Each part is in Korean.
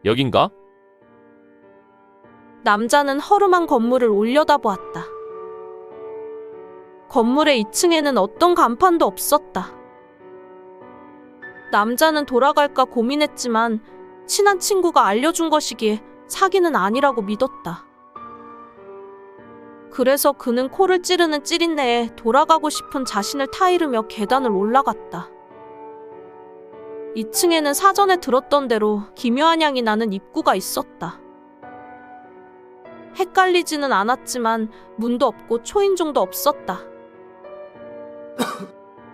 여긴가? 남자는 허름한 건물을 올려다보았다. 건물의 2층에는 어떤 간판도 없었다. 남자는 돌아갈까 고민했지만 친한 친구가 알려준 것이기에 사기는 아니라고 믿었다. 그래서 그는 코를 찌르는 찌린내에 돌아가고 싶은 자신을 타이르며 계단을 올라갔다. 2층에는 사전에 들었던 대로 기묘한 향이 나는 입구가 있었다. 헷갈리지는 않았지만 문도 없고 초인종도 없었다.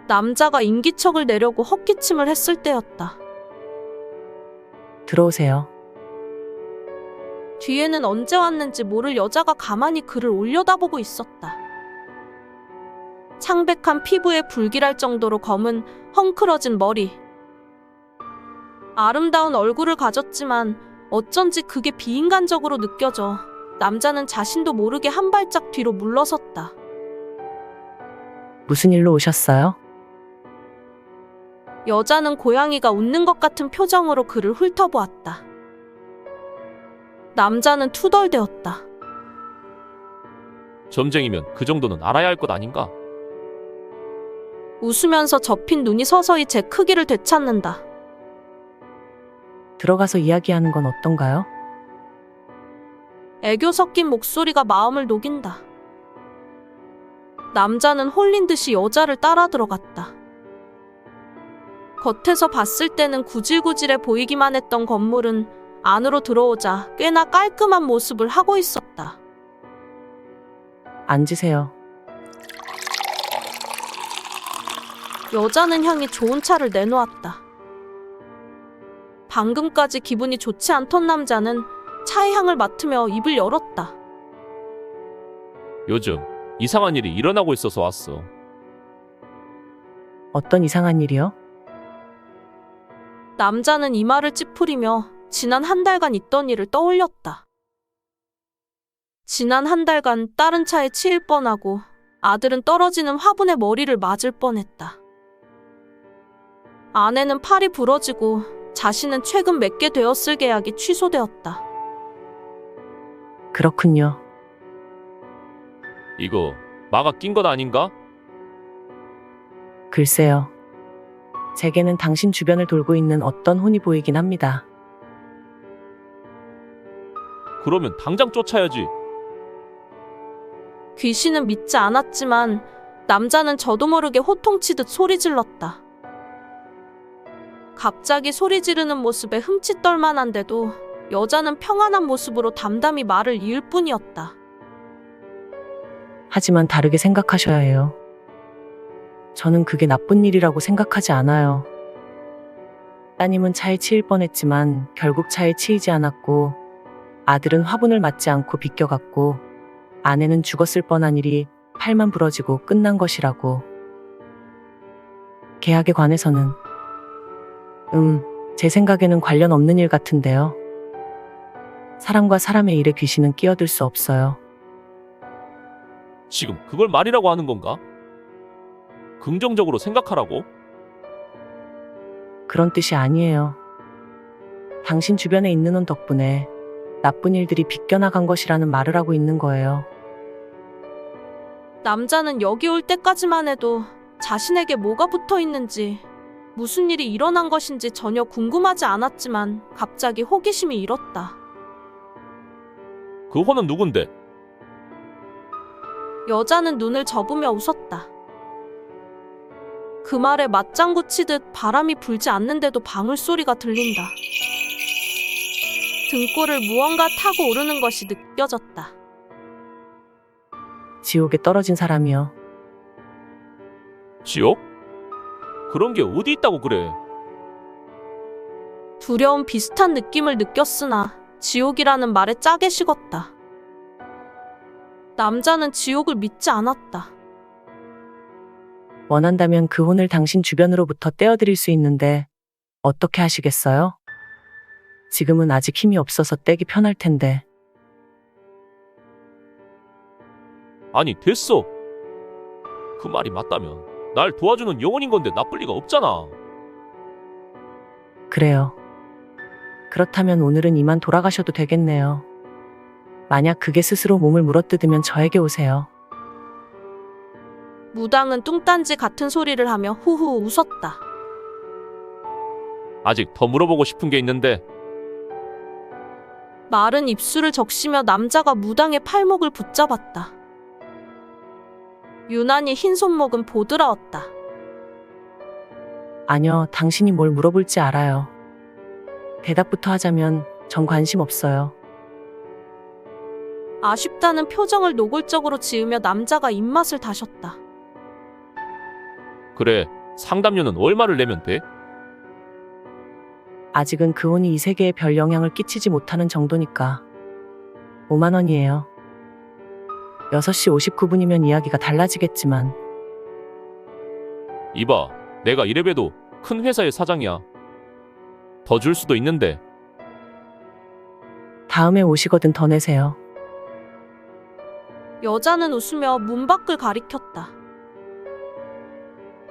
남자가 인기척을 내려고 헛기침을 했을 때였다. 들어오세요. 뒤에는 언제 왔는지 모를 여자가 가만히 그를 올려다보고 있었다. 창백한 피부에 불길할 정도로 검은 헝클어진 머리. 아름다운 얼굴을 가졌지만 어쩐지 그게 비인간적으로 느껴져 남자는 자신도 모르게 한 발짝 뒤로 물러섰다. 무슨 일로 오셨어요? 여자는 고양이가 웃는 것 같은 표정으로 그를 훑어보았다. 남자는 투덜대었다. 점쟁이면 그 정도는 알아야 할 것 아닌가? 웃으면서 접힌 눈이 서서히 제 크기를 되찾는다. 들어가서 이야기하는 건 어떤가요? 애교 섞인 목소리가 마음을 녹인다. 남자는 홀린 듯이 여자를 따라 들어갔다. 겉에서 봤을 때는 구질구질해 보이기만 했던 건물은 안으로 들어오자 꽤나 깔끔한 모습을 하고 있었다. 앉으세요. 여자는 향이 좋은 차를 내놓았다. 방금까지 기분이 좋지 않던 남자는 차의 향을 맡으며 입을 열었다. 요즘 이상한 일이 일어나고 있어서 왔어. 어떤 이상한 일이요? 남자는 이마를 찌푸리며 지난 한 달간 있던 일을 떠올렸다. 지난 한 달간 다른 차에 치일 뻔하고 아들은 떨어지는 화분에 머리를 맞을 뻔했다. 아내는 팔이 부러지고 자신은 최근 맺게 되었을 계약이 취소되었다. 그렇군요. 이거 마가 낀 것 아닌가? 글쎄요. 제게는 당신 주변을 돌고 있는 어떤 혼이 보이긴 합니다. 그러면 당장 쫓아야지. 귀신은 믿지 않았지만 남자는 저도 모르게 호통치듯 소리 질렀다. 갑자기 소리 지르는 모습에 흠칫 떨만한데도 여자는 평안한 모습으로 담담히 말을 이을 뿐이었다. 하지만 다르게 생각하셔야 해요. 저는 그게 나쁜 일이라고 생각하지 않아요. 따님은 차에 치일 뻔했지만 결국 차에 치이지 않았고, 아들은 화분을 맞지 않고 비껴갔고, 아내는 죽었을 뻔한 일이 팔만 부러지고 끝난 것이라고. 계약에 관해서는 제 생각에는 관련 없는 일 같은데요. 사람과 사람의 일에 귀신은 끼어들 수 없어요. 지금 그걸 말이라고 하는 건가? 긍정적으로 생각하라고? 그런 뜻이 아니에요. 당신 주변에 있는 혼 덕분에 나쁜 일들이 비껴나간 것이라는 말을 하고 있는 거예요. 남자는 여기 올 때까지만 해도 자신에게 뭐가 붙어 있는지, 무슨 일이 일어난 것인지 전혀 궁금하지 않았지만 갑자기 호기심이 일었다. 그 혼은 누군데? 여자는 눈을 접으며 웃었다. 그 말에 맞장구 치듯 바람이 불지 않는데도 방울소리가 들린다. 등골을 무언가 타고 오르는 것이 느껴졌다. 지옥에 떨어진 사람이요. 지옥? 그런 게 어디 있다고 그래? 두려움 비슷한 느낌을 느꼈으나 지옥이라는 말에 짜게 식었다. 남자는 지옥을 믿지 않았다. 원한다면 그 혼을 당신 주변으로부터 떼어드릴 수 있는데 어떻게 하시겠어요? 지금은 아직 힘이 없어서 떼기 편할 텐데. 아니 됐어. 그 말이 맞다면 날 도와주는 영혼인 건데 나쁠 리가 없잖아. 그래요. 그렇다면 오늘은 이만 돌아가셔도 되겠네요. 만약 그게 스스로 몸을 물어뜯으면 저에게 오세요. 무당은 뚱딴지 같은 소리를 하며 후후 웃었다. 아직 더 물어보고 싶은 게 있는데 마른 입술을 적시며 남자가 무당의 팔목을 붙잡았다. 유난히 흰 손목은 보드라웠다. 아니요, 당신이 뭘 물어볼지 알아요. 대답부터 하자면 전 관심 없어요. 아쉽다는 표정을 노골적으로 지으며 남자가 입맛을 다셨다. 그래, 상담료는 얼마를 내면 돼? 아직은 그 혼이 이 세계에 별 영향을 끼치지 못하는 정도니까 5만 원이에요. 6시 59분이면 이야기가 달라지겠지만 이봐, 내가 이래봬도 큰 회사의 사장이야. 더 줄 수도 있는데. 다음에 오시거든 더 내세요. 여자는 웃으며 문 밖을 가리켰다.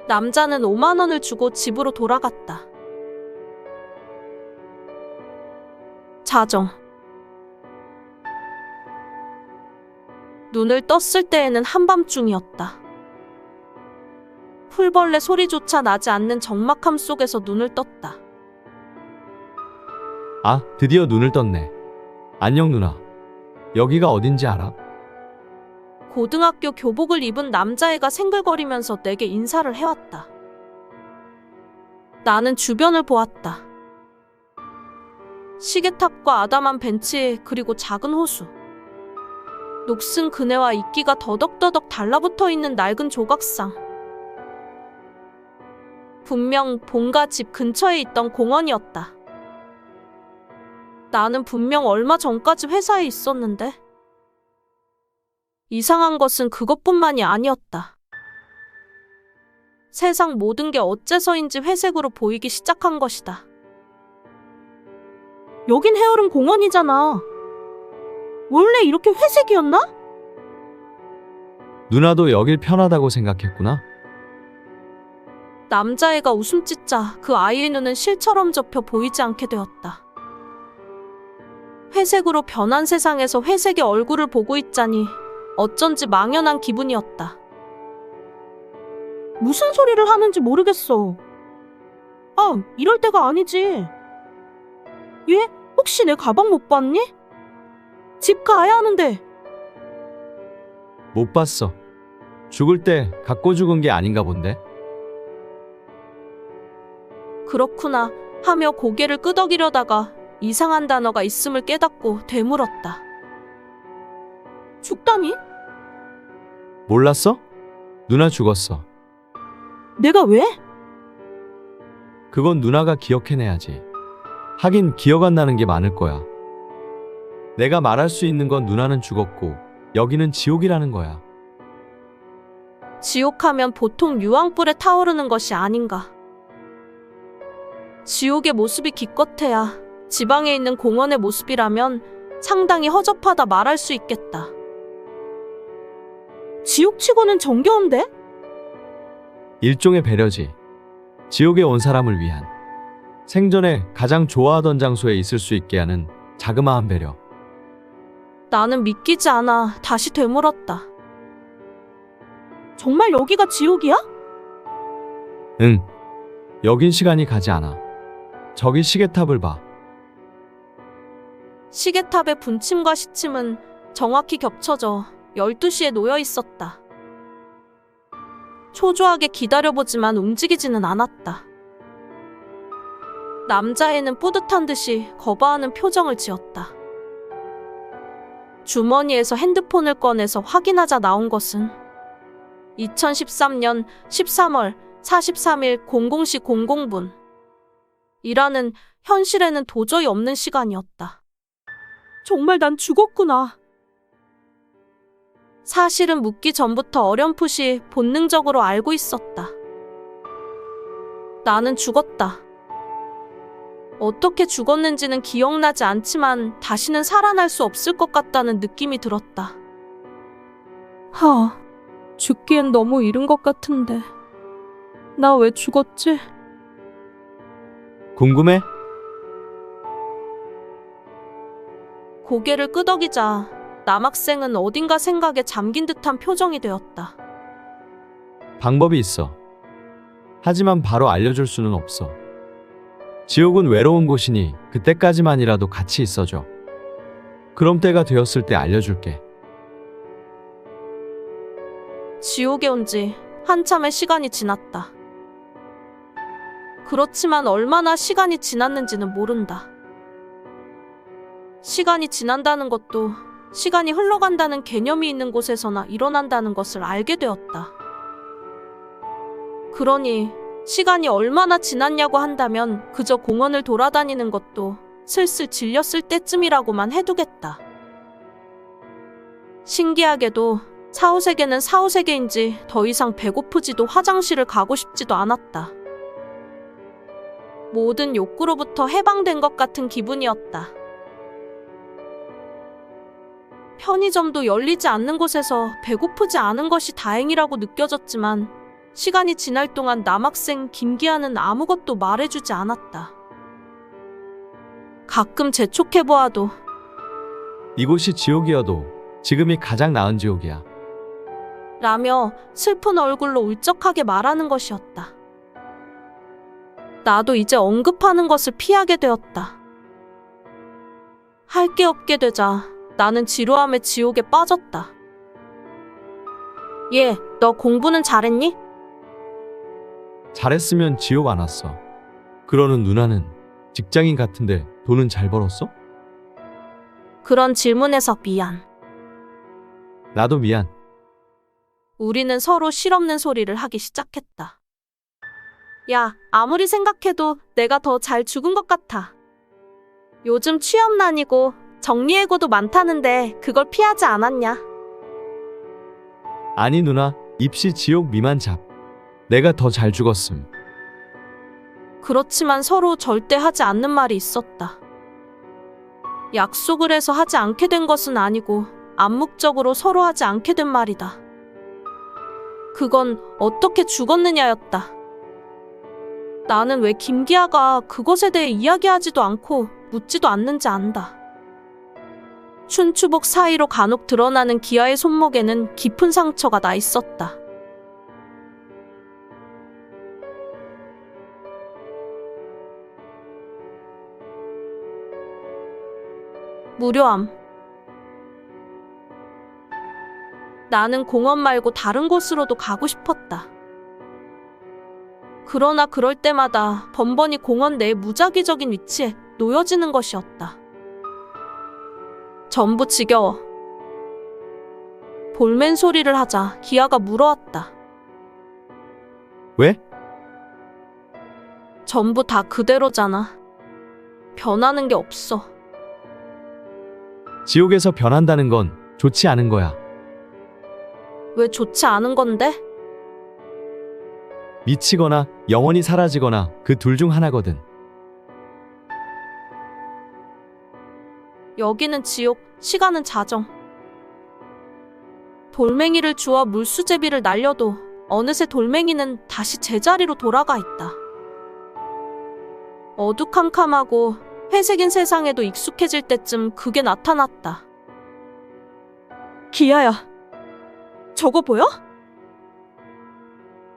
남자는 5만 원을 주고 집으로 돌아갔다. 자정. 눈을 떴을 때에는 한밤중이었다. 풀벌레 소리조차 나지 않는 적막함 속에서 눈을 떴다. 아, 드디어 눈을 떴네. 안녕 누나. 여기가 어딘지 알아? 고등학교 교복을 입은 남자애가 생글거리면서 내게 인사를 해왔다. 나는 주변을 보았다. 시계탑과 아담한 벤치 그리고 작은 호수. 녹슨 그네와 이끼가 더덕더덕 달라붙어 있는 낡은 조각상. 분명 본가 집 근처에 있던 공원이었다. 나는 분명 얼마 전까지 회사에 있었는데 이상한 것은 그것뿐만이 아니었다. 세상 모든 게 어째서인지 회색으로 보이기 시작한 것이다. 여긴 해오름 공원이잖아. 원래 이렇게 회색이었나? 누나도 여길 편하다고 생각했구나. 남자애가 웃음 찢자 그 아이의 눈은 실처럼 접혀 보이지 않게 되었다. 회색으로 변한 세상에서 회색의 얼굴을 보고 있자니 어쩐지 망연한 기분이었다. 무슨 소리를 하는지 모르겠어. 아, 이럴 때가 아니지. 얘, 혹시 내 가방 못 봤니? 집 가야 하는데. 못 봤어. 죽을 때 갖고 죽은 게 아닌가 본데. 그렇구나 하며 고개를 끄덕이려다가 이상한 단어가 있음을 깨닫고 되물었다. 죽다니? 몰랐어? 누나 죽었어. 내가 왜? 그건 누나가 기억해내야지. 하긴 기억 안 나는 게 많을 거야. 내가 말할 수 있는 건 누나는 죽었고 여기는 지옥이라는 거야. 지옥하면 보통 유황불에 타오르는 것이 아닌가. 지옥의 모습이 기껏해야 지방에 있는 공원의 모습이라면 상당히 허접하다 말할 수 있겠다. 지옥치고는 정겨운데? 일종의 배려지. 지옥에 온 사람을 위한. 생전에 가장 좋아하던 장소에 있을 수 있게 하는 자그마한 배려. 나는 믿기지 않아 다시 되물었다. 정말 여기가 지옥이야? 응. 여긴 시간이 가지 않아. 저기 시계탑을 봐. 시계탑의 분침과 시침은 정확히 겹쳐져 12시에 놓여 있었다. 초조하게 기다려보지만 움직이지는 않았다. 남자애는 뿌듯한 듯이 거부하는 표정을 지었다. 주머니에서 핸드폰을 꺼내서 확인하자 나온 것은 2013년 13월 43일 00시 00분. 이라는 현실에는 도저히 없는 시간이었다. 정말 난 죽었구나. 사실은 묻기 전부터 어렴풋이 본능적으로 알고 있었다. 나는 죽었다. 어떻게 죽었는지는 기억나지 않지만 다시는 살아날 수 없을 것 같다는 느낌이 들었다. 죽기엔 너무 이른 것 같은데. 나 왜 죽었지? 궁금해? 고개를 끄덕이자 남학생은 어딘가 생각에 잠긴 듯한 표정이 되었다. 방법이 있어. 하지만 바로 알려줄 수는 없어. 지옥은 외로운 곳이니 그때까지만이라도 같이 있어줘. 그럼 때가 되었을 때 알려줄게. 지옥에 온 지 한참의 시간이 지났다. 그렇지만 얼마나 시간이 지났는지는 모른다. 시간이 지난다는 것도 시간이 흘러간다는 개념이 있는 곳에서나 일어난다는 것을 알게 되었다. 그러니 시간이 얼마나 지났냐고 한다면 그저 공원을 돌아다니는 것도 슬슬 질렸을 때쯤이라고만 해두겠다. 신기하게도 사후세계는 사후세계인지 더 이상 배고프지도 화장실을 가고 싶지도 않았다. 모든 욕구로부터 해방된 것 같은 기분이었다. 편의점도 열리지 않는 곳에서 배고프지 않은 것이 다행이라고 느껴졌지만 시간이 지날 동안 남학생 김기아는 아무것도 말해주지 않았다. 가끔 재촉해보아도 이곳이 지옥이어도 지금이 가장 나은 지옥이야. 라며 슬픈 얼굴로 울적하게 말하는 것이었다. 나도 이제 언급하는 것을 피하게 되었다. 할 게 없게 되자 나는 지루함에 지옥에 빠졌다. 얘, 너 공부는 잘했니? 잘했으면 지옥 안 왔어. 그러는 누나는 직장인 같은데 돈은 잘 벌었어? 그런 질문에서 미안. 나도 미안. 우리는 서로 실없는 소리를 하기 시작했다. 야, 아무리 생각해도 내가 더 잘 죽은 것 같아. 요즘 취업난이고 정리해고도 많다는데 그걸 피하지 않았냐? 아니 누나, 입시 지옥 미만 잡. 내가 더 잘 죽었음. 그렇지만 서로 절대 하지 않는 말이 있었다. 약속을 해서 하지 않게 된 것은 아니고 암묵적으로 서로 하지 않게 된 말이다. 그건 어떻게 죽었느냐였다. 나는 왜 김기아가 그것에 대해 이야기하지도 않고 묻지도 않는지 안다. 춘추복 사이로 간혹 드러나는 기아의 손목에는 깊은 상처가 나 있었다. 무료함. 나는 공원 말고 다른 곳으로도 가고 싶었다. 그러나 그럴 때마다 번번이 공원 내 무작위적인 위치에 놓여지는 것이었다. 전부 지겨워. 볼멘 소리를 하자 기아가 물어왔다. 왜? 전부 다 그대로잖아. 변하는 게 없어. 지옥에서 변한다는 건 좋지 않은 거야. 왜 좋지 않은 건데? 미치거나 영원히 사라지거나 그 둘 중 하나거든. 여기는 지옥, 시간은 자정. 돌멩이를 주워 물수제비를 날려도 어느새 돌멩이는 다시 제자리로 돌아가 있다. 어두캄캄하고 회색인 세상에도 익숙해질 때쯤 그게 나타났다. 기아야, 저거 보여?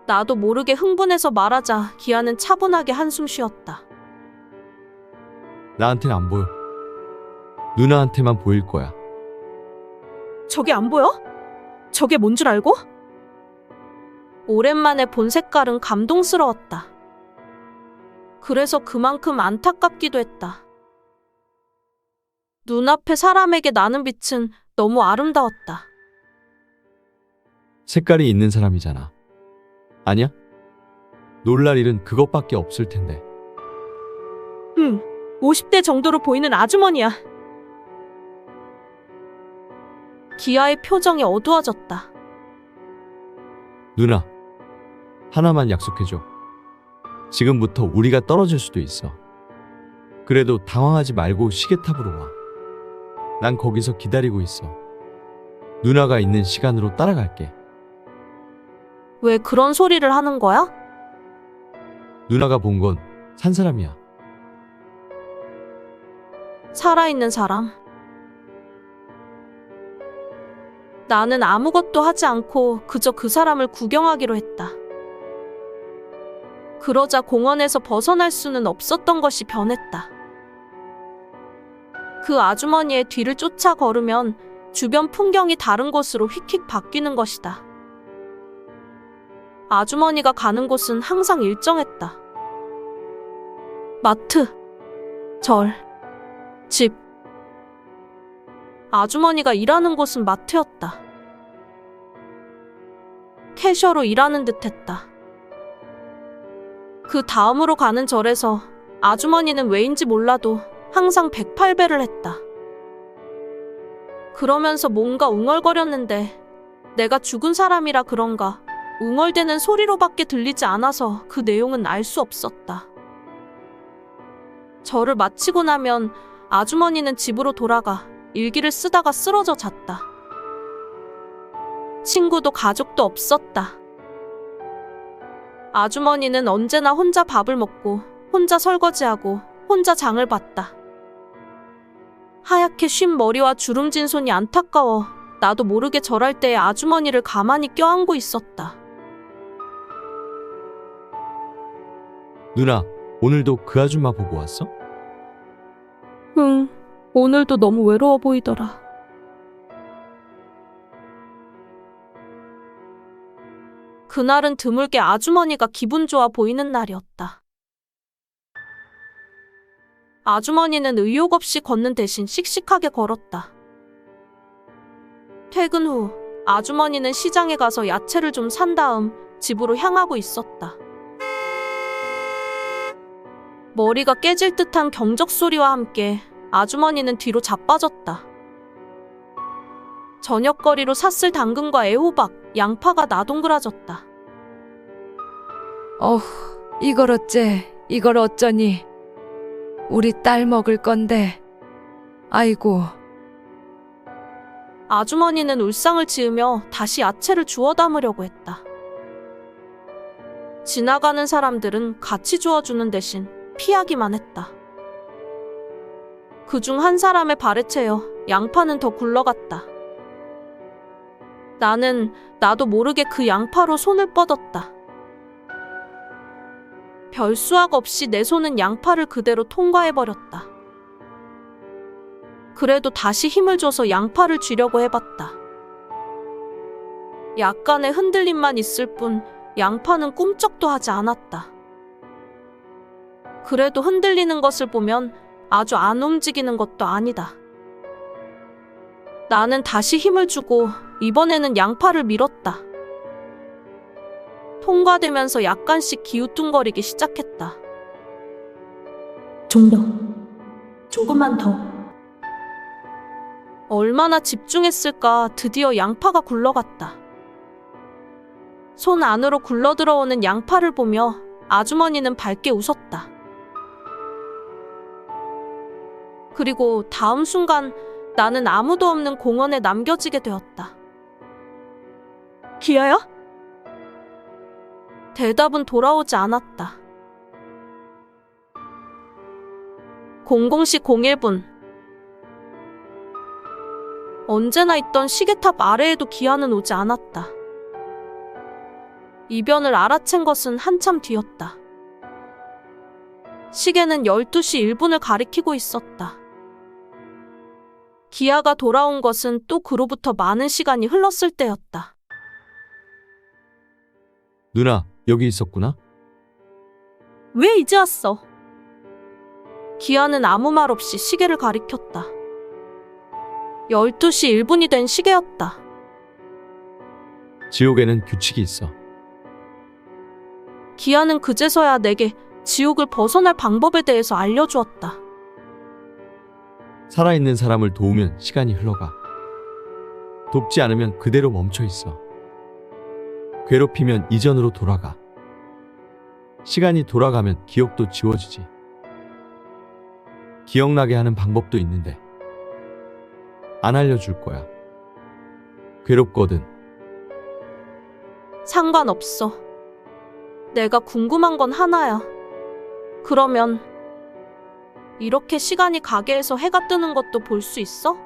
나도 모르게 흥분해서 말하자 기아는 차분하게 한숨 쉬었다. 나한텐 안 보여. 누나한테만 보일 거야. 저게 안 보여? 저게 뭔 줄 알고? 오랜만에 본 색깔은 감동스러웠다. 그래서 그만큼 안타깝기도 했다. 눈앞에 사람에게 나는 빛은 너무 아름다웠다. 색깔이 있는 사람이잖아. 아니야? 놀랄 일은 그것밖에 없을 텐데. 50대 정도로 보이는 아주머니야. 기아의 표정이 어두워졌다. 누나, 하나만 약속해줘. 지금부터 우리가 떨어질 수도 있어. 그래도 당황하지 말고 시계탑으로 와. 난 거기서 기다리고 있어. 누나가 있는 시간으로 따라갈게. 왜 그런 소리를 하는 거야? 누나가 본 건 산 사람이야. 살아있는 사람. 나는 아무것도 하지 않고 그저 그 사람을 구경하기로 했다. 그러자 공원에서 벗어날 수는 없었던 것이 변했다. 그 아주머니의 뒤를 쫓아 걸으면 주변 풍경이 다른 곳으로 휙휙 바뀌는 것이다. 아주머니가 가는 곳은 항상 일정했다. 마트, 절, 집. 아주머니가 일하는 곳은 마트였다. 캐셔로 일하는 듯했다. 그 다음으로 가는 절에서 아주머니는 왜인지 몰라도 항상 108배를 했다. 그러면서 뭔가 웅얼거렸는데 내가 죽은 사람이라 그런가 웅얼대는 소리로밖에 들리지 않아서 그 내용은 알 수 없었다. 절을 마치고 나면 아주머니는 집으로 돌아가 일기를 쓰다가 쓰러져 잤다. 친구도 가족도 없었다. 아주머니는 언제나 혼자 밥을 먹고 혼자 설거지하고 혼자 장을 봤다. 하얗게 쉰 머리와 주름진 손이 안타까워 나도 모르게 절할 때에 아주머니를 가만히 껴안고 있었다. 누나, 오늘도 그 아줌마 보고 왔어? 응, 오늘도 너무 외로워 보이더라. 그날은 드물게 아주머니가 기분 좋아 보이는 날이었다. 아주머니는 의욕 없이 걷는 대신 씩씩하게 걸었다. 퇴근 후 아주머니는 시장에 가서 야채를 좀 산 다음 집으로 향하고 있었다. 머리가 깨질 듯한 경적 소리와 함께 아주머니는 뒤로 자빠졌다. 저녁거리로 샀을 당근과 애호박, 양파가 나동그라졌다. 이걸 어째, 이걸 어쩌니. 우리 딸 먹을 건데. 아이고. 아주머니는 울상을 지으며 다시 야채를 주워 담으려고 했다. 지나가는 사람들은 같이 주워주는 대신 피하기만 했다. 그중 한 사람의 발에 채여 양파는 더 굴러갔다. 나도 모르게 그 양파로 손을 뻗었다. 별 수확 없이 내 손은 양파를 그대로 통과해버렸다. 그래도 다시 힘을 줘서 양파를 쥐려고 해봤다. 약간의 흔들림만 있을 뿐 양파는 꿈쩍도 하지 않았다. 그래도 흔들리는 것을 보면 아주 안 움직이는 것도 아니다. 나는 다시 힘을 주고 이번에는 양파를 밀었다. 통과되면서 약간씩 기우뚱거리기 시작했다. 좀 더, 조금만 더. 얼마나 집중했을까 드디어 양파가 굴러갔다. 손 안으로 굴러들어오는 양파를 보며 아주머니는 밝게 웃었다. 그리고 다음 순간 나는 아무도 없는 공원에 남겨지게 되었다. 기아야? 대답은 돌아오지 않았다. 00시 01분. 언제나 있던 시계탑 아래에도 기아는 오지 않았다. 이변을 알아챈 것은 한참 뒤였다. 시계는 12시 1분을 가리키고 있었다. 기아가 돌아온 것은 또 그로부터 많은 시간이 흘렀을 때였다. 누나, 여기 있었구나? 왜 이제 왔어? 기아는 아무 말 없이 시계를 가리켰다. 12시 1분이 된 시계였다. 지옥에는 규칙이 있어. 기아는 그제서야 내게 지옥을 벗어날 방법에 대해서 알려주었다. 살아있는 사람을 도우면 시간이 흘러가. 돕지 않으면 그대로 멈춰 있어. 괴롭히면 이전으로 돌아가. 시간이 돌아가면 기억도 지워지지. 기억나게 하는 방법도 있는데 안 알려줄 거야. 괴롭거든. 상관없어. 내가 궁금한 건 하나야. 그러면 이렇게 시간이 가게 해서 해가 뜨는 것도 볼 수 있어?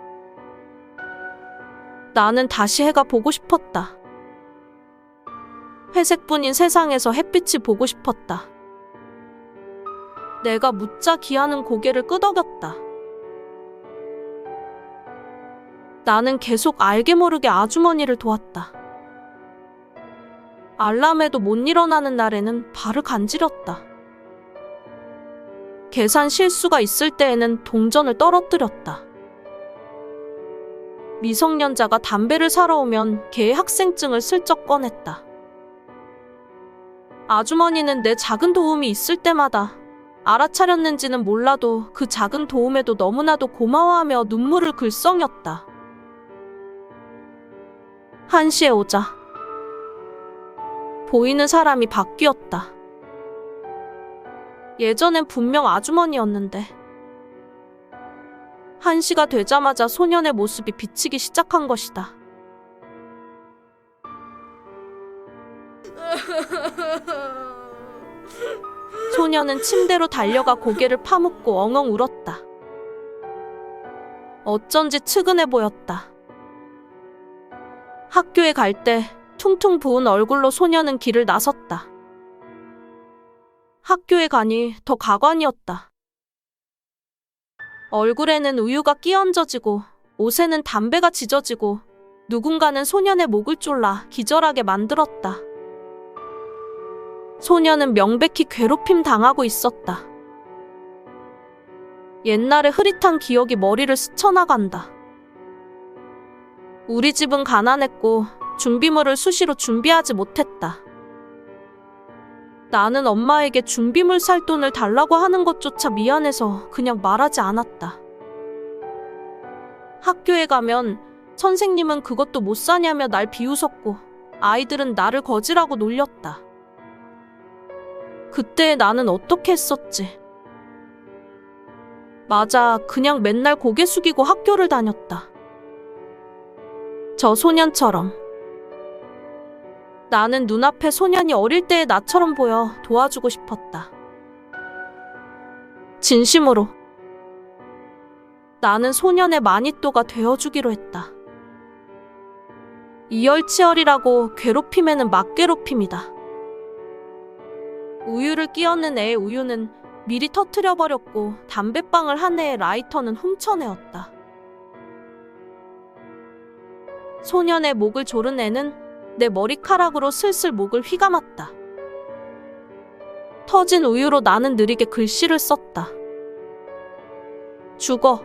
나는 다시 해가 보고 싶었다. 회색뿐인 세상에서 햇빛이 보고 싶었다. 내가 묻자 기하는 고개를 끄덕였다. 나는 계속 알게 모르게 아주머니를 도왔다. 알람에도 못 일어나는 날에는 발을 간지렸다. 계산 실수가 있을 때에는 동전을 떨어뜨렸다. 미성년자가 담배를 사러 오면 걔의 학생증을 슬쩍 꺼냈다. 아주머니는 내 작은 도움이 있을 때마다 알아차렸는지는 몰라도 그 작은 도움에도 너무나도 고마워하며 눈물을 글썽였다. 1시에 오자. 보이는 사람이 바뀌었다. 예전엔 분명 아주머니였는데 1시가 되자마자 소년의 모습이 비치기 시작한 것이다. 소년은 침대로 달려가 고개를 파묻고 엉엉 울었다. 어쩐지 측은해 보였다. 학교에 갈 때 퉁퉁 부은 얼굴로 소년은 길을 나섰다. 학교에 가니 더 가관이었다. 얼굴에는 우유가 끼얹어지고 옷에는 담배가 지져지고 누군가는 소년의 목을 졸라 기절하게 만들었다. 소년은 명백히 괴롭힘 당하고 있었다. 옛날의 흐릿한 기억이 머리를 스쳐나간다. 우리 집은 가난했고 준비물을 수시로 준비하지 못했다. 나는 엄마에게 준비물 살 돈을 달라고 하는 것조차 미안해서 그냥 말하지 않았다. 학교에 가면 선생님은 그것도 못 사냐며 날 비웃었고 아이들은 나를 거지라고 놀렸다. 그때 나는 어떻게 했었지? 맞아, 그냥 맨날 고개 숙이고 학교를 다녔다. 저 소년처럼. 나는 눈앞에 소년이 어릴 때의 나처럼 보여 도와주고 싶었다. 진심으로. 나는 소년의 마니또가 되어주기로 했다. 이열치열이라고 괴롭힘에는 맞괴롭힘이다. 우유를 끼얹는 애의 우유는 미리 터트려버렸고 담배빵을 한 애의 라이터는 훔쳐내었다. 소년의 목을 조른 애는 내 머리카락으로 슬슬 목을 휘감았다. 터진 우유로 나는 느리게 글씨를 썼다. 죽어.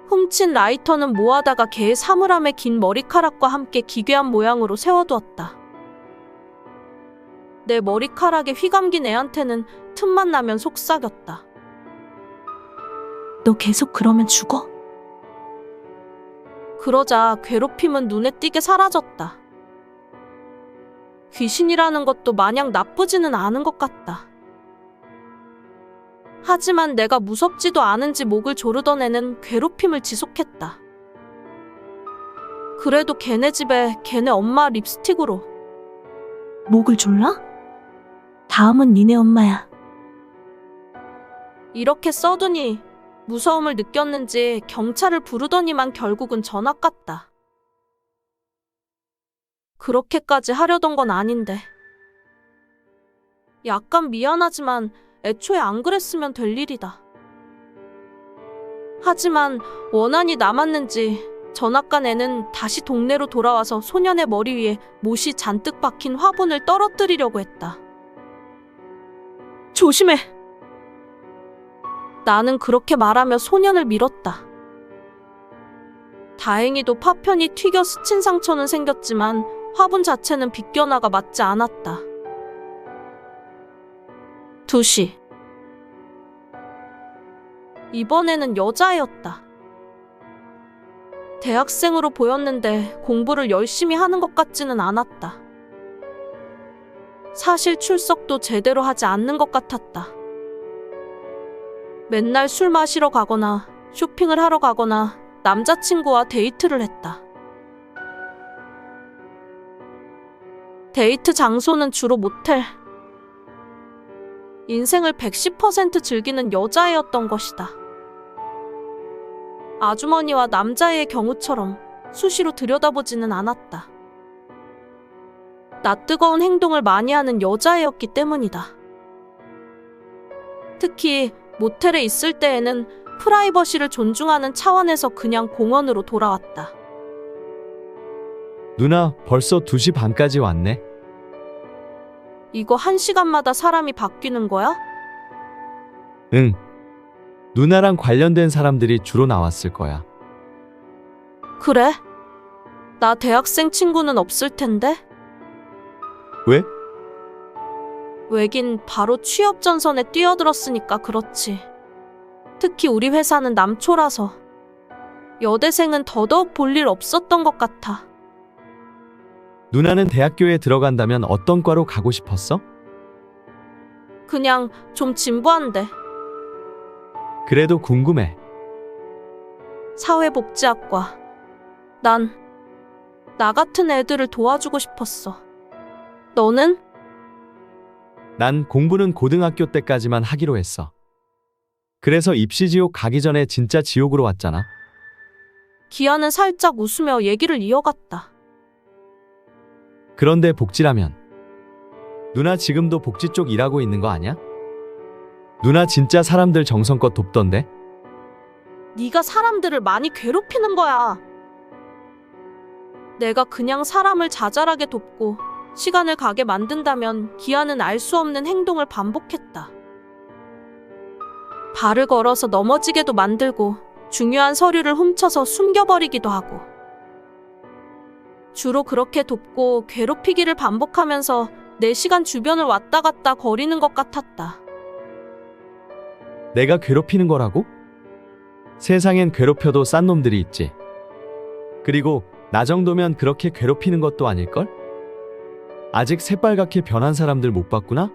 훔친 라이터는 모아다가 개의 사물함의 긴 머리카락과 함께 기괴한 모양으로 세워두었다. 내 머리카락에 휘감긴 애한테는 틈만 나면 속삭였다. 너 계속 그러면 죽어? 그러자 괴롭힘은 눈에 띄게 사라졌다. 귀신이라는 것도 마냥 나쁘지는 않은 것 같다. 하지만 내가 무섭지도 않은지 목을 조르던 애는 괴롭힘을 지속했다. 그래도 걔네 집에 걔네 엄마 립스틱으로. 목을 졸라? 다음은 니네 엄마야. 이렇게 써두니 무서움을 느꼈는지 경찰을 부르더니만 결국은 전화 깠다. 그렇게까지 하려던 건 아닌데. 약간 미안하지만 애초에 안 그랬으면 될 일이다. 하지만 원한이 남았는지 전학간 애는 다시 동네로 돌아와서 소년의 머리 위에 못이 잔뜩 박힌 화분을 떨어뜨리려고 했다. 조심해! 나는 그렇게 말하며 소년을 밀었다. 다행히도 파편이 튀겨 스친 상처는 생겼지만 화분 자체는 빗겨나가 맞지 않았다. 2시. 이번에는 여자애였다. 대학생으로 보였는데 공부를 열심히 하는 것 같지는 않았다. 사실 출석도 제대로 하지 않는 것 같았다. 맨날 술 마시러 가거나 쇼핑을 하러 가거나 남자친구와 데이트를 했다. 데이트 장소는 주로 모텔. 인생을 110% 즐기는 여자애였던 것이다. 아주머니와 남자애의 경우처럼 수시로 들여다보지는 않았다. 나 뜨거운 행동을 많이 하는 여자애였기 때문이다. 특히 모텔에 있을 때에는 프라이버시를 존중하는 차원에서 그냥 공원으로 돌아왔다. 누나, 벌써 2시 반까지 왔네. 이거 1시간마다 사람이 바뀌는 거야? 응. 누나랑 관련된 사람들이 주로 나왔을 거야. 그래? 나 대학생 친구는 없을 텐데? 왜? 왜긴 바로 취업 전선에 뛰어들었으니까 그렇지. 특히 우리 회사는 남초라서 여대생은 더더욱 볼 일 없었던 것 같아. 누나는 대학교에 들어간다면 어떤 과로 가고 싶었어? 그냥 좀 진부한데. 그래도 궁금해. 사회복지학과. 나 같은 애들을 도와주고 싶었어. 너는? 난 공부는 고등학교 때까지만 하기로 했어. 그래서 입시 지옥 가기 전에 진짜 지옥으로 왔잖아. 기아는 살짝 웃으며 얘기를 이어갔다. 그런데 복지라면 누나 지금도 복지 쪽 일하고 있는 거 아니야? 누나 진짜 사람들 정성껏 돕던데? 네가 사람들을 많이 괴롭히는 거야. 내가 그냥 사람을 자잘하게 돕고 시간을 가게 만든다면 기아는 알 수 없는 행동을 반복했다. 발을 걸어서 넘어지게도 만들고 중요한 서류를 훔쳐서 숨겨버리기도 하고. 주로 그렇게 돕고 괴롭히기를 반복하면서 4시간 주변을 왔다 갔다 거리는 것 같았다. 내가 괴롭히는 거라고? 세상엔 괴롭혀도 싼 놈들이 있지. 그리고 나 정도면 그렇게 괴롭히는 것도 아닐걸? 아직 새빨갛게 변한 사람들 못 봤구나?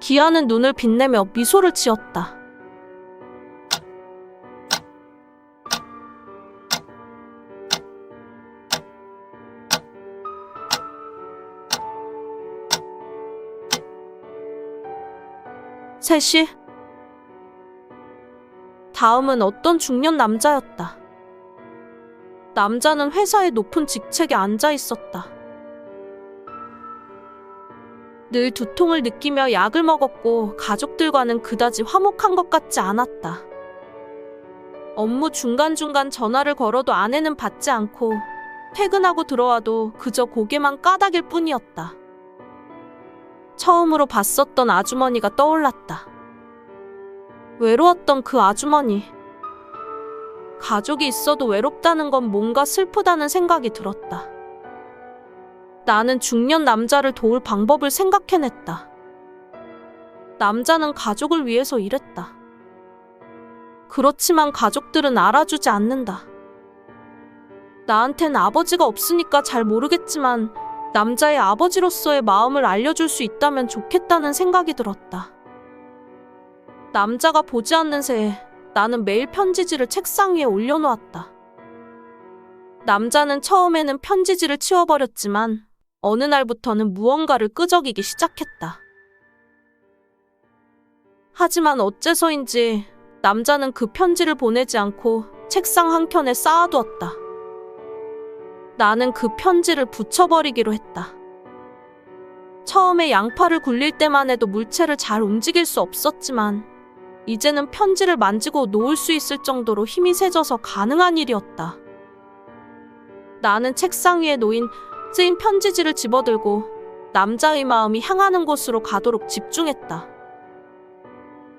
기아는 눈을 빛내며 미소를 지었다. 셋이. 다음은 어떤 중년 남자였다. 남자는 회사의 높은 직책에 앉아 있었다. 늘 두통을 느끼며 약을 먹었고 가족들과는 그다지 화목한 것 같지 않았다. 업무 중간중간 전화를 걸어도 아내는 받지 않고 퇴근하고 들어와도 그저 고개만 까닥일 뿐이었다. 처음으로 봤었던 아주머니가 떠올랐다. 외로웠던 그 아주머니. 가족이 있어도 외롭다는 건 뭔가 슬프다는 생각이 들었다. 나는 중년 남자를 도울 방법을 생각해냈다. 남자는 가족을 위해서 일했다. 그렇지만 가족들은 알아주지 않는다. 나한텐 아버지가 없으니까 잘 모르겠지만 남자의 아버지로서의 마음을 알려줄 수 있다면 좋겠다는 생각이 들었다. 남자가 보지 않는 새에 나는 매일 편지지를 책상 위에 올려놓았다. 남자는 처음에는 편지지를 치워버렸지만 어느 날부터는 무언가를 끄적이기 시작했다. 하지만 어째서인지 남자는 그 편지를 보내지 않고 책상 한켠에 쌓아두었다. 나는 그 편지를 붙여버리기로 했다. 처음에 양파를 굴릴 때만 해도 물체를 잘 움직일 수 없었지만 이제는 편지를 만지고 놓을 수 있을 정도로 힘이 세져서 가능한 일이었다. 나는 책상 위에 놓인 쓰인 편지지를 집어들고 남자의 마음이 향하는 곳으로 가도록 집중했다.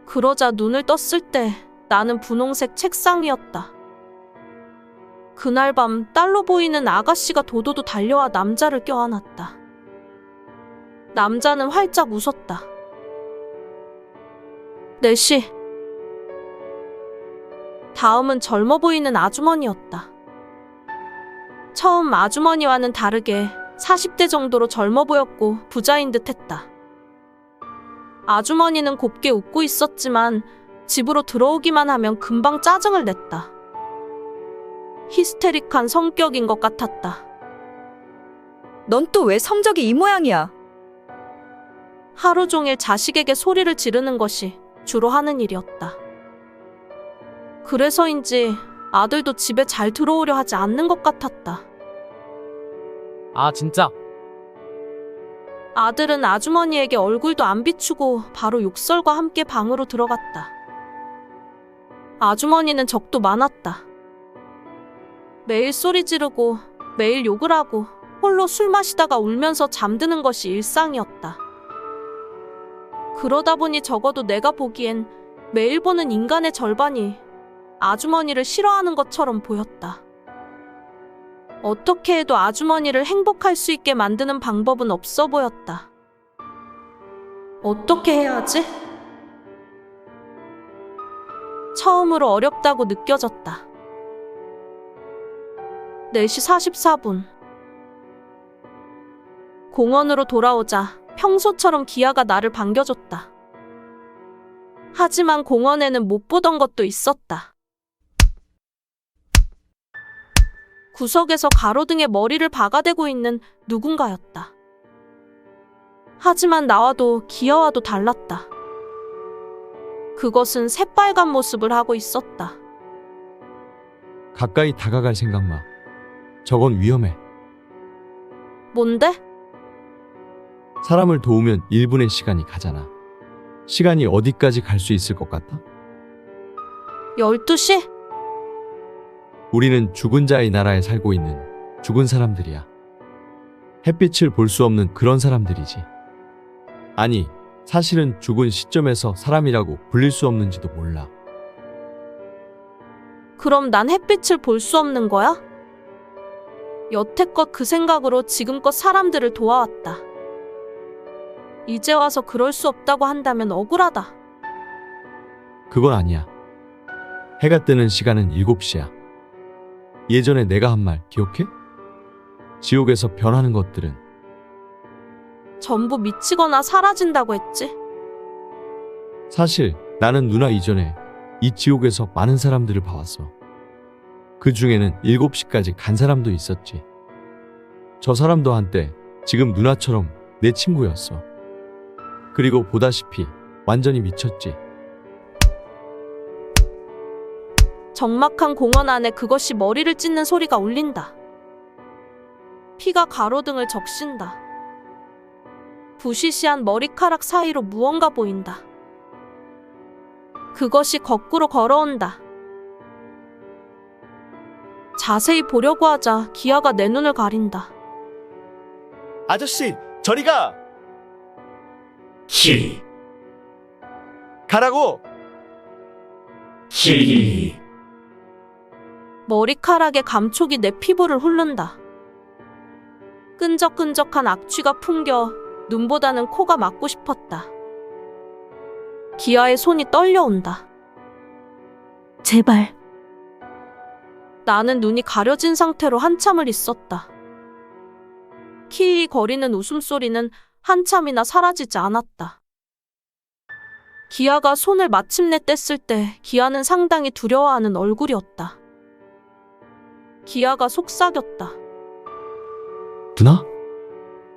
그러자 눈을 떴을 때 나는 분홍색 책상 위였다. 그날 밤 딸로 보이는 아가씨가 도도도 달려와 남자를 껴안았다. 남자는 활짝 웃었다. 넷이. 다음은 젊어 보이는 아주머니였다. 처음 아주머니와는 다르게 40대 정도로 젊어 보였고 부자인 듯 했다. 아주머니는 곱게 웃고 있었지만 집으로 들어오기만 하면 금방 짜증을 냈다. 히스테릭한 성격인 것 같았다. 넌 또 왜 성적이 이 모양이야? 하루 종일 자식에게 소리를 지르는 것이 주로 하는 일이었다. 그래서인지 아들도 집에 잘 들어오려 하지 않는 것 같았다. 아, 진짜? 아들은 아주머니에게 얼굴도 안 비추고 바로 욕설과 함께 방으로 들어갔다. 아주머니는 적도 많았다. 매일 소리 지르고 매일 욕을 하고 홀로 술 마시다가 울면서 잠드는 것이 일상이었다. 그러다 보니 적어도 내가 보기엔 매일 보는 인간의 절반이 아주머니를 싫어하는 것처럼 보였다. 어떻게 해도 아주머니를 행복할 수 있게 만드는 방법은 없어 보였다. 어떻게 해야 하지? 처음으로 어렵다고 느껴졌다. 4시 44분. 공원으로 돌아오자 평소처럼 기아가 나를 반겨줬다. 하지만 공원에는 못 보던 것도 있었다. 구석에서 가로등에 머리를 박아대고 있는 누군가였다. 하지만 나와도 기아와도 달랐다. 그것은 새빨간 모습을 하고 있었다. 가까이 다가갈 생각 마. 저건 위험해. 뭔데? 사람을 도우면 1분의 시간이 가잖아. 시간이 어디까지 갈 수 있을 것 같아? 12시? 우리는 죽은 자의 나라에 살고 있는 죽은 사람들이야. 햇빛을 볼 수 없는 그런 사람들이지. 아니, 사실은 죽은 시점에서 사람이라고 불릴 수 없는지도 몰라. 그럼 난 햇빛을 볼 수 없는 거야? 여태껏 그 생각으로 지금껏 사람들을 도와왔다. 이제 와서 그럴 수 없다고 한다면 억울하다. 그건 아니야. 해가 뜨는 시간은 7시야. 예전에 내가 한 말 기억해? 지옥에서 변하는 것들은 전부 미치거나 사라진다고 했지. 사실 나는 누나 이전에 이 지옥에서 많은 사람들을 봐왔어. 그 중에는 7시까지 간 사람도 있었지. 저 사람도 한때 지금 누나처럼 내 친구였어. 그리고 보다시피 완전히 미쳤지. 적막한 공원 안에 그것이 머리를 찢는 소리가 울린다. 피가 가로등을 적신다. 부시시한 머리카락 사이로 무언가 보인다. 그것이 거꾸로 걸어온다. 자세히 보려고 하자 기아가 내 눈을 가린다. 아저씨, 저리 가! 히, 가라고! 히, 머리카락의 감촉이 내 피부를 훑는다. 끈적끈적한 악취가 풍겨 눈보다는 코가 막고 싶었다. 기아의 손이 떨려온다. 제발. 나는 눈이 가려진 상태로 한참을 있었다. 키이 거리는 웃음소리는 한참이나 사라지지 않았다. 기아가 손을 마침내 뗐을 때 기아는 상당히 두려워하는 얼굴이었다. 기아가 속삭였다. 누나?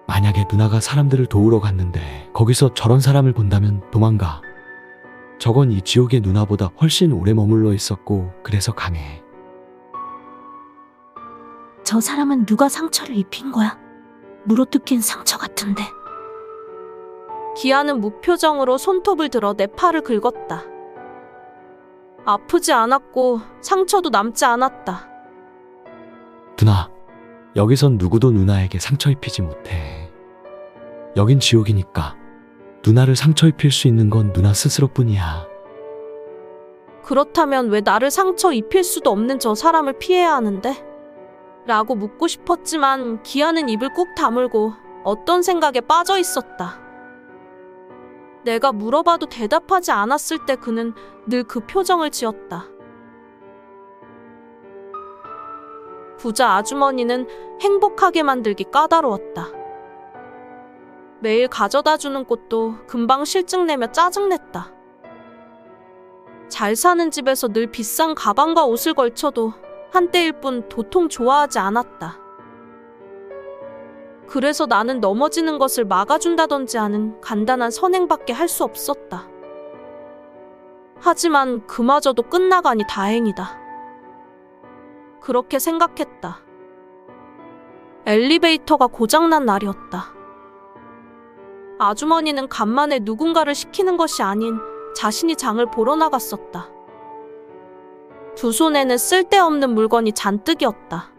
만약에 누나가 사람들을 도우러 갔는데 거기서 저런 사람을 본다면 도망가. 저건 이 지옥의 누나보다 훨씬 오래 머물러 있었고 그래서 강해. 저 사람은 누가 상처를 입힌 거야? 물어뜯긴 상처 같은데. 기아는 무표정으로 손톱을 들어 내 팔을 긁었다. 아프지 않았고 상처도 남지 않았다. 누나, 여기선 누구도 누나에게 상처 입히지 못해. 여긴 지옥이니까 누나를 상처 입힐 수 있는 건 누나 스스로뿐이야. 그렇다면 왜 나를 상처 입힐 수도 없는 저 사람을 피해야 하는데? 라고 묻고 싶었지만 기아는 입을 꾹 다물고 어떤 생각에 빠져 있었다. 내가 물어봐도 대답하지 않았을 때 그는 늘 그 표정을 지었다. 부자 아주머니는 행복하게 만들기 까다로웠다. 매일 가져다주는 꽃도 금방 실증내며 짜증냈다. 잘 사는 집에서 늘 비싼 가방과 옷을 걸쳐도 한때일 뿐 도통 좋아하지 않았다. 그래서 나는 넘어지는 것을 막아준다든지 하는 간단한 선행밖에 할 수 없었다. 하지만 그마저도 끝나가니 다행이다. 그렇게 생각했다. 엘리베이터가 고장난 날이었다. 아주머니는 간만에 누군가를 시키는 것이 아닌 자신이 장을 보러 나갔었다. 두 손에는 쓸데없는 물건이 잔뜩이었다.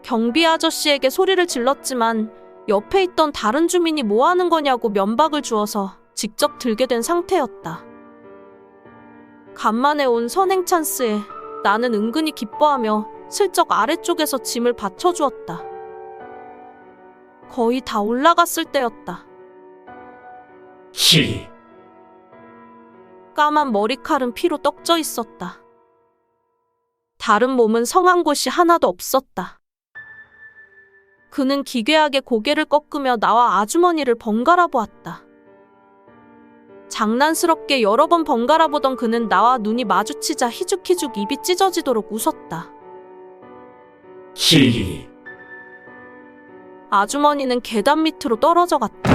경비 아저씨에게 소리를 질렀지만 옆에 있던 다른 주민이 뭐 하는 거냐고 면박을 주어서 직접 들게 된 상태였다. 간만에 온 선행 찬스에 나는 은근히 기뻐하며 슬쩍 아래쪽에서 짐을 받쳐주었다. 거의 다 올라갔을 때였다. 까만 머리칼은 피로 떡져 있었다. 다른 몸은 성한 곳이 하나도 없었다. 그는 기괴하게 고개를 꺾으며 나와 아주머니를 번갈아 보았다. 장난스럽게 여러 번 번갈아 보던 그는 나와 눈이 마주치자 희죽희죽 입이 찢어지도록 웃었다. 아주머니는 계단 밑으로 떨어져 갔다.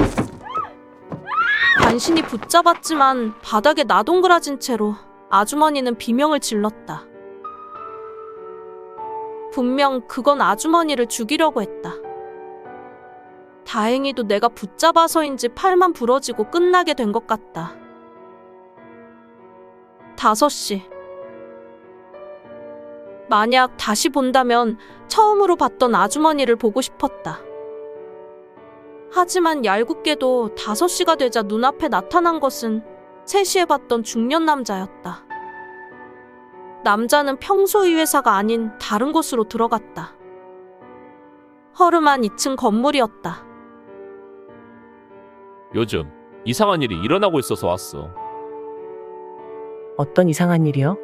간신히 붙잡았지만 바닥에 나동그라진 채로 아주머니는 비명을 질렀다. 분명 그건 아주머니를 죽이려고 했다. 다행히도 내가 붙잡아서인지 팔만 부러지고 끝나게 된 것 같다. 5시. 만약 다시 본다면 처음으로 봤던 아주머니를 보고 싶었다. 하지만 얄궂게도 5시가 되자 눈앞에 나타난 것은 3시에 봤던 중년 남자였다. 남자는 평소의 회사가 아닌 다른 곳으로 들어갔다. 허름한 2층 건물이었다. 요즘 이상한 일이 일어나고 있어서 왔어. 어떤 이상한 일이요?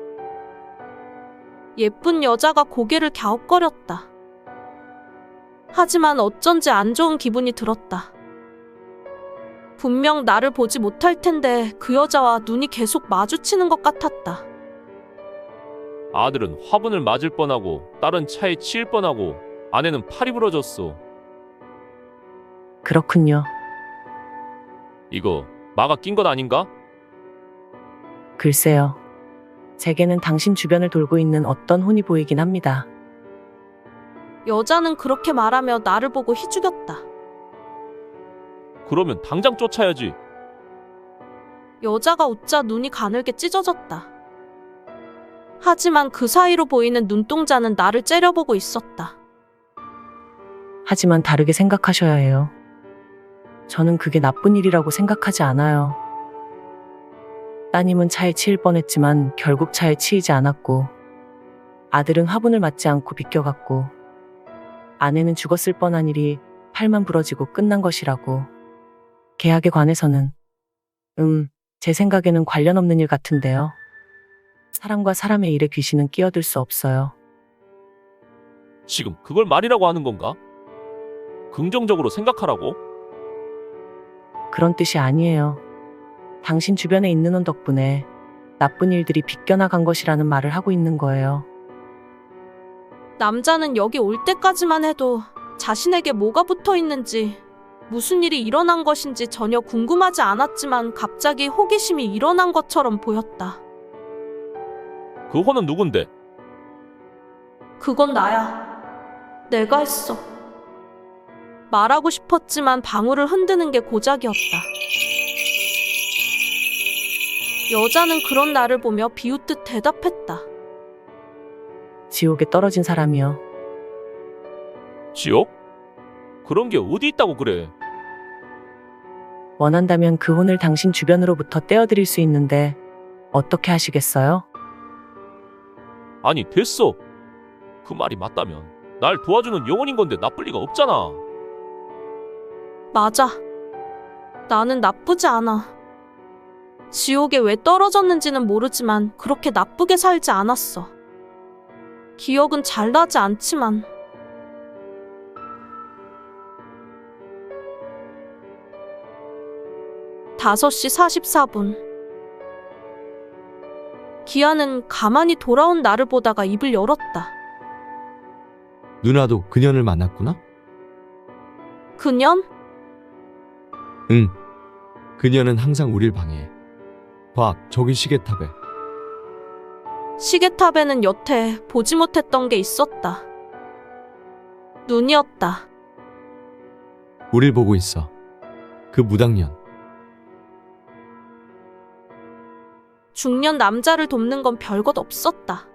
예쁜 여자가 고개를 갸웃거렸다. 하지만 어쩐지 안 좋은 기분이 들었다. 분명 나를 보지 못할 텐데 그 여자와 눈이 계속 마주치는 것 같았다. 아들은 화분을 맞을 뻔하고 딸은 차에 치일 뻔하고 아내는 팔이 부러졌어. 그렇군요. 이거 마가 낀 건 아닌가? 글쎄요. 제게는 당신 주변을 돌고 있는 어떤 혼이 보이긴 합니다. 여자는 그렇게 말하며 나를 보고 희죽였다. 그러면 당장 쫓아야지. 여자가 웃자 눈이 가늘게 찢어졌다. 하지만 그 사이로 보이는 눈동자는 나를 째려보고 있었다. 하지만 다르게 생각하셔야 해요. 저는 그게 나쁜 일이라고 생각하지 않아요. 따님은 차에 치일 뻔했지만 결국 차에 치이지 않았고, 아들은 화분을 맞지 않고 비껴갔고, 아내는 죽었을 뻔한 일이 팔만 부러지고 끝난 것이라고. 계약에 관해서는 제 생각에는 관련 없는 일 같은데요. 사람과 사람의 일에 귀신은 끼어들 수 없어요. 지금 그걸 말이라고 하는 건가? 긍정적으로 생각하라고? 그런 뜻이 아니에요. 당신 주변에 있는 혼 덕분에 나쁜 일들이 비껴나간 것이라는 말을 하고 있는 거예요. 남자는 여기 올 때까지만 해도 자신에게 뭐가 붙어 있는지, 무슨 일이 일어난 것인지 전혀 궁금하지 않았지만 갑자기 호기심이 일어난 것처럼 보였다. 그 혼은 누군데? 그건 나야. 내가 했어. 말하고 싶었지만 방울을 흔드는 게 고작이었다. 여자는 그런 나를 보며 비웃듯 대답했다. 지옥에 떨어진 사람이요. 지옥? 그런 게 어디 있다고 그래? 원한다면 그 혼을 당신 주변으로부터 떼어드릴 수 있는데 어떻게 하시겠어요? 아니 됐어. 그 말이 맞다면 날 도와주는 영혼인 건데 나쁠 리가 없잖아. 맞아. 나는 나쁘지 않아. 지옥에 왜 떨어졌는지는 모르지만 그렇게 나쁘게 살지 않았어. 기억은 잘 나지 않지만. (5시 44분) 기아는 가만히 돌아온 나를 보다가 입을 열었다. 누나도 그년을 만났구나? 그년? 응. 그녀는 항상 우릴 방해해. 봐, 저기 시계탑에. 시계탑에는 여태 보지 못했던 게 있었다. 눈이었다. 우릴 보고 있어. 그 무당년. 중년 남자를 돕는 건 별것 없었다.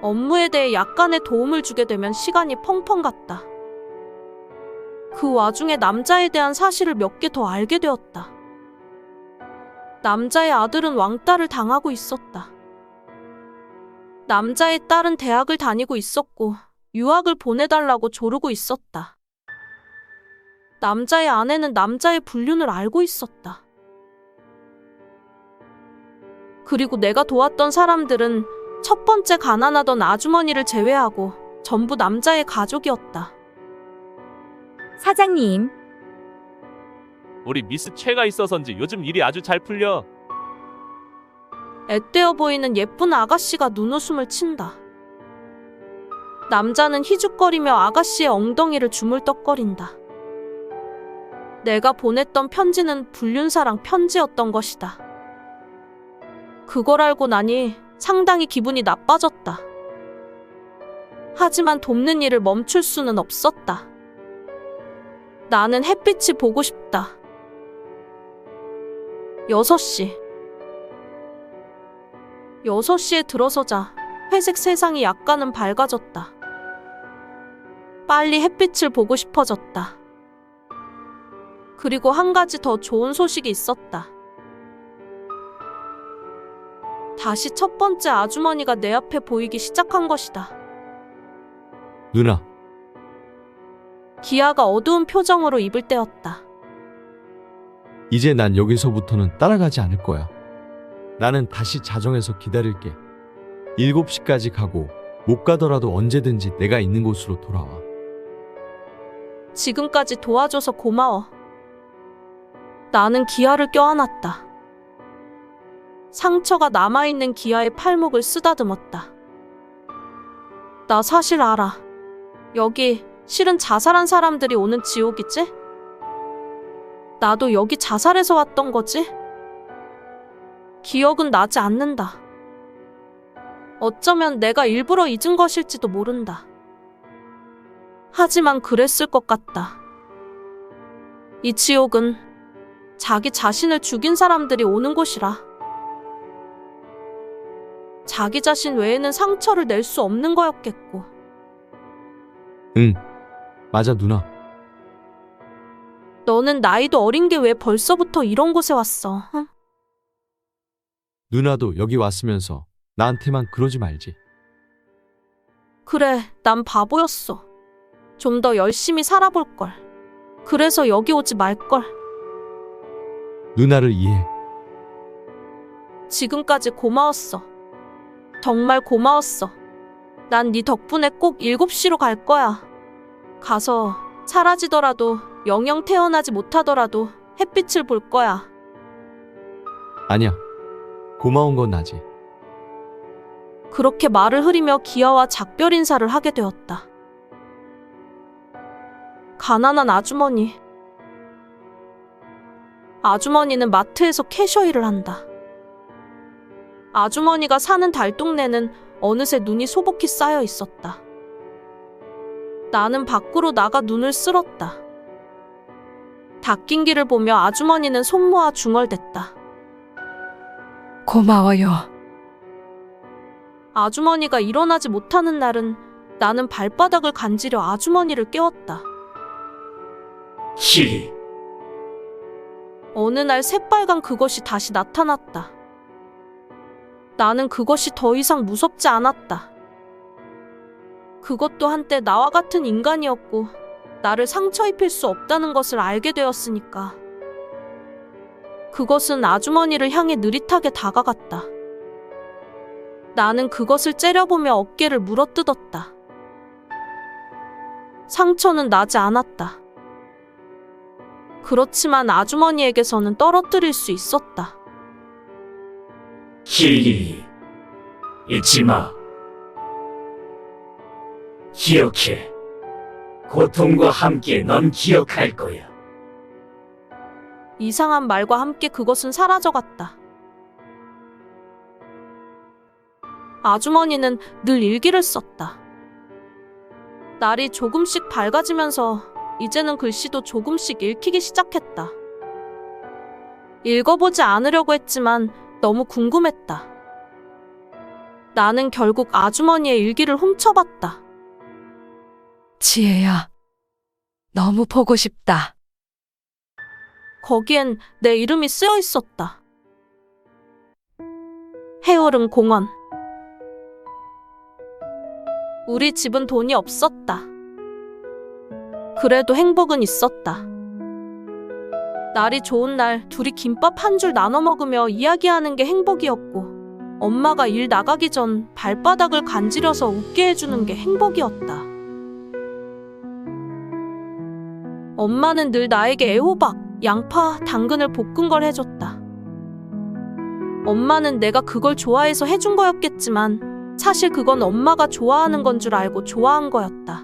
업무에 대해 약간의 도움을 주게 되면 시간이 펑펑 갔다. 그 와중에 남자에 대한 사실을 몇 개 더 알게 되었다. 남자의 아들은 왕따를 당하고 있었다. 남자의 딸은 대학을 다니고 있었고 유학을 보내달라고 조르고 있었다. 남자의 아내는 남자의 불륜을 알고 있었다. 그리고 내가 도왔던 사람들은 첫 번째 가난하던 아주머니를 제외하고 전부 남자의 가족이었다. 사장님, 우리 미스 최가 있어서인지 요즘 일이 아주 잘 풀려. 앳되어 보이는 예쁜 아가씨가 눈웃음을 친다. 남자는 희죽거리며 아가씨의 엉덩이를 주물떡거린다. 내가 보냈던 편지는 불륜사랑 편지였던 것이다. 그걸 알고 나니 상당히 기분이 나빠졌다. 하지만 돕는 일을 멈출 수는 없었다. 나는 햇빛이 보고 싶다. 6시. 6시에 들어서자 회색 세상이 약간은 밝아졌다. 빨리 햇빛을 보고 싶어졌다. 그리고 한 가지 더 좋은 소식이 있었다. 다시 첫 번째 아주머니가 내 앞에 보이기 시작한 것이다. 누나, 기아가 어두운 표정으로 입을 떼었다. 이제 난 여기서부터는 따라가지 않을 거야. 나는 다시 자정에서 기다릴게. 7시까지 가고 못 가더라도 언제든지 내가 있는 곳으로 돌아와. 지금까지 도와줘서 고마워. 나는 기아를 껴안았다. 상처가 남아있는 기아의 팔목을 쓰다듬었다. 나 사실 알아. 여기 실은 자살한 사람들이 오는 지옥이지? 나도 여기 자살해서 왔던 거지? 기억은 나지 않는다. 어쩌면 내가 일부러 잊은 것일지도 모른다. 하지만 그랬을 것 같다. 이 지옥은 자기 자신을 죽인 사람들이 오는 곳이라. 자기 자신 외에는 상처를 낼 수 없는 거였겠고. 응, 맞아 누나. 너는 나이도 어린 게 왜 벌써부터 이런 곳에 왔어? 응? 누나도 여기 왔으면서 나한테만 그러지 말지. 그래, 난 바보였어. 좀 더 열심히 살아볼걸. 그래서 여기 오지 말걸. 누나를 이해해. 지금까지 고마웠어. 정말 고마웠어. 난 네 덕분에 꼭 7시로 갈 거야. 가서 사라지더라도 영영 태어나지 못하더라도 햇빛을 볼 거야. 아니야. 고마운 건 나지. 그렇게 말을 흐리며 기아와 작별 인사를 하게 되었다. 가난한 아주머니. 아주머니는 마트에서 캐셔 일을 한다. 아주머니가 사는 달동네는 어느새 눈이 소복히 쌓여 있었다. 나는 밖으로 나가 눈을 쓸었다. 닦인 길을 보며 아주머니는 손 모아 중얼댔다. 고마워요. 아주머니가 일어나지 못하는 날은 나는 발바닥을 간지려 아주머니를 깨웠다. 시. 어느 날 새빨간 그것이 다시 나타났다. 나는 그것이 더 이상 무섭지 않았다. 그것도 한때 나와 같은 인간이었고 나를 상처 입힐 수 없다는 것을 알게 되었으니까. 그것은 아주머니를 향해 느릿하게 다가갔다. 나는 그것을 째려보며 어깨를 물어뜯었다. 상처는 나지 않았다. 그렇지만 아주머니에게서는 떨어뜨릴 수 있었다. 힐리. 잊지 마. 기억해. 고통과 함께 넌 기억할 거야. 이상한 말과 함께 그것은 사라져갔다. 아주머니는 늘 일기를 썼다. 날이 조금씩 밝아지면서 이제는 글씨도 조금씩 읽히기 시작했다. 읽어보지 않으려고 했지만 너무 궁금했다. 나는 결국 아주머니의 일기를 훔쳐봤다. 지혜야, 너무 보고 싶다. 거기엔 내 이름이 쓰여 있었다. 해오름 공원. 우리 집은 돈이 없었다. 그래도 행복은 있었다. 날이 좋은 날 둘이 김밥 한 줄 나눠 먹으며 이야기하는 게 행복이었고, 엄마가 일 나가기 전 발바닥을 간지려서 웃게 해주는 게 행복이었다. 엄마는 늘 나에게 애호박, 양파, 당근을 볶은 걸 해줬다. 엄마는 내가 그걸 좋아해서 해준 거였겠지만 사실 그건 엄마가 좋아하는 건 줄 알고 좋아한 거였다.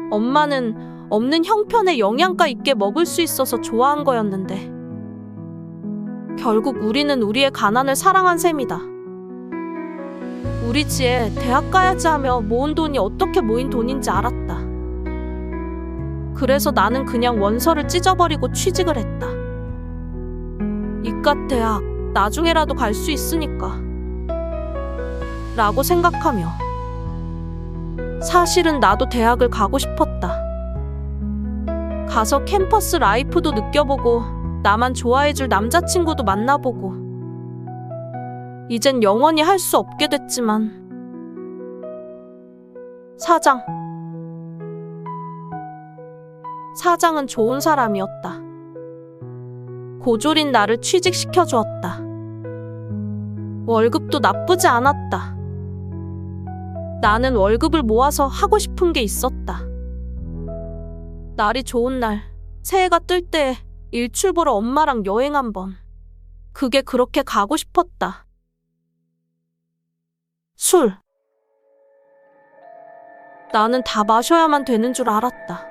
엄마는 없는 형편에 영양가 있게 먹을 수 있어서 좋아한 거였는데 결국 우리는 우리의 가난을 사랑한 셈이다. 우리 지에 대학 가야지 하며 모은 돈이 어떻게 모인 돈인지 알았다. 그래서 나는 그냥 원서를 찢어버리고 취직을 했다. 이깟 대학 나중에라도 갈 수 있으니까 라고 생각하며 사실은 나도 대학을 가고 싶었다. 가서 캠퍼스 라이프도 느껴보고 나만 좋아해줄 남자친구도 만나보고 이젠 영원히 할 수 없게 됐지만 사장은 좋은 사람이었다. 고졸인 나를 취직시켜 주었다. 월급도 나쁘지 않았다. 나는 월급을 모아서 하고 싶은 게 있었다. 날이 좋은 날, 새해가 뜰 때 일출 보러 엄마랑 여행 한번. 그게 그렇게 가고 싶었다. 술. 나는 다 마셔야만 되는 줄 알았다.